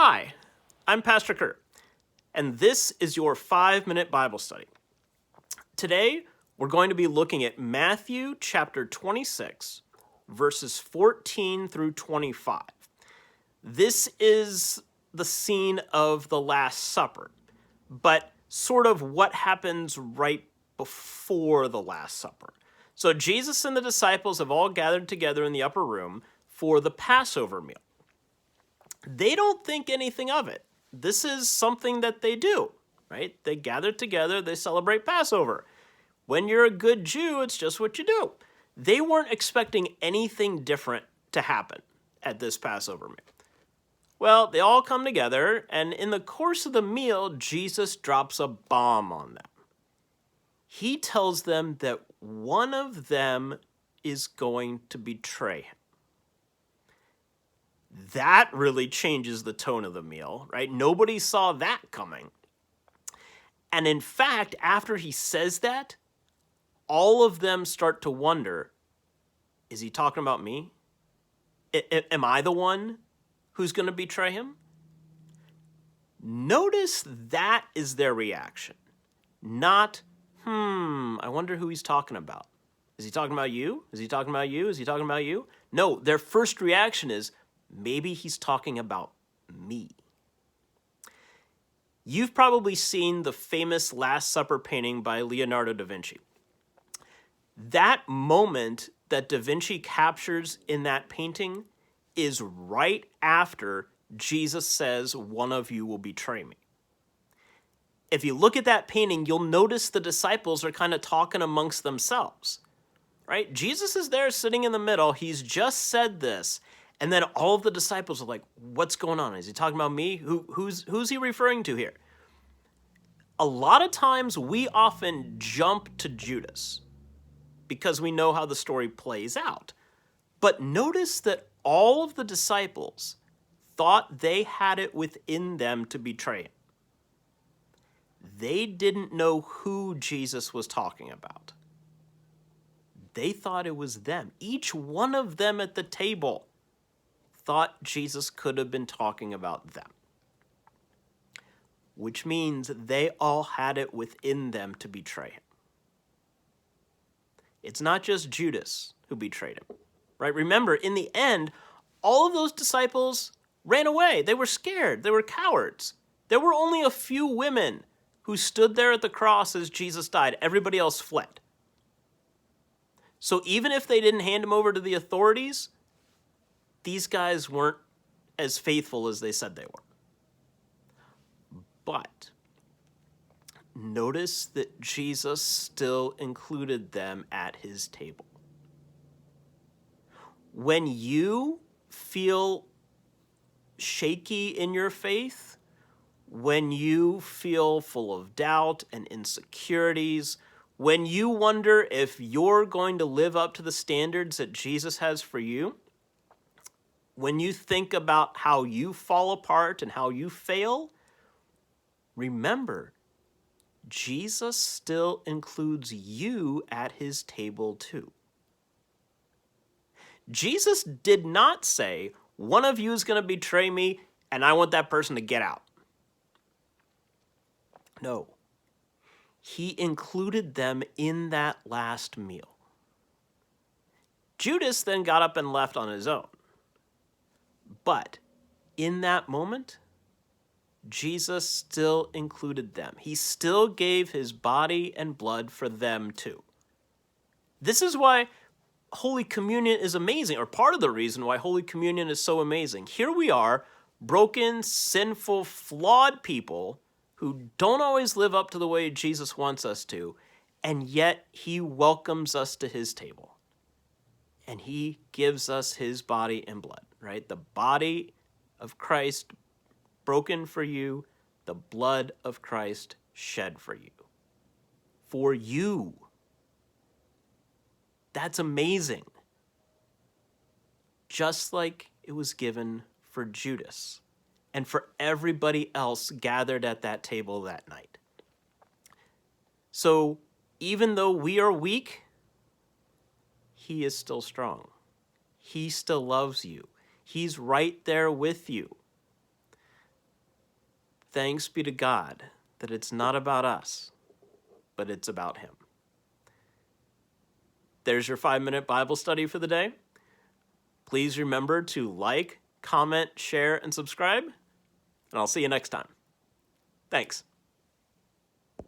Hi, I'm Pastor Kurt, and this is your 5-minute Bible study. Today, we're going to be looking at Matthew chapter 26, verses 14 through 25. This is the scene of the Last Supper, but sort of what happens right before the Last Supper. So Jesus and the disciples have all gathered together in the upper room for the Passover meal. They don't think anything of it. This is something that they do, right? They gather together, they celebrate Passover. When you're a good Jew, it's just what you do. They weren't expecting anything different to happen at this Passover meal. Well, they all come together, and in the course of the meal, Jesus drops a bomb on them. He tells them that one of them is going to betray him. That really changes the tone of the meal, right? Nobody saw that coming. And in fact, after he says that, all of them start to wonder, is he talking about me? Am I the one who's going to betray him? Notice that is their reaction. Not, I wonder who he's talking about. Is he talking about you? Is he talking about you? Is he talking about you? No, their first reaction is, maybe he's talking about me. You've probably seen the famous Last Supper painting by Leonardo da Vinci. That moment that da Vinci captures in that painting is right after Jesus says, one of you will betray me. If you look at that painting, you'll notice the disciples are kind of talking amongst themselves, right? Jesus is there sitting in the middle. He's just said this. And then all of the disciples are like, what's going on? Is he talking about me? Who's he referring to here? A lot of times we often jump to Judas because we know how the story plays out. But notice that all of the disciples thought they had it within them to betray him. They didn't know who Jesus was talking about. They thought it was them. Each one of them at the table thought Jesus could have been talking about them, which means they all had it within them to betray him. It's not just Judas who betrayed him, right? Remember, in the end, all of those disciples ran away. They were scared. They were cowards. There were only a few women who stood there at the cross as Jesus died. Everybody else fled. So even if they didn't hand him over to the authorities, these guys weren't as faithful as they said they were. But notice that Jesus still included them at his table. When you feel shaky in your faith, when you feel full of doubt and insecurities, when you wonder if you're going to live up to the standards that Jesus has for you, when you think about how you fall apart and how you fail, remember, Jesus still includes you at his table too. Jesus did not say, one of you is going to betray me and I want that person to get out. No. He included them in that last meal. Judas then got up and left on his own. But in that moment, Jesus still included them. He still gave his body and blood for them too. This is why Holy Communion is amazing, or part of the reason why Holy Communion is so amazing. Here we are, broken, sinful, flawed people who don't always live up to the way Jesus wants us to, and yet he welcomes us to his table. And he gives us his body and blood, right? The body of Christ broken for you, the blood of Christ shed for you. For you. That's amazing. Just like it was given for Judas and for everybody else gathered at that table that night. So even though we are weak, he is still strong. He still loves you. He's right there with you. thanks be to God that it's not about us, but it's about him. There's your 5-minute Bible study for the day. Please remember to like, comment, share, and subscribe, and I'll see you next time. Thanks.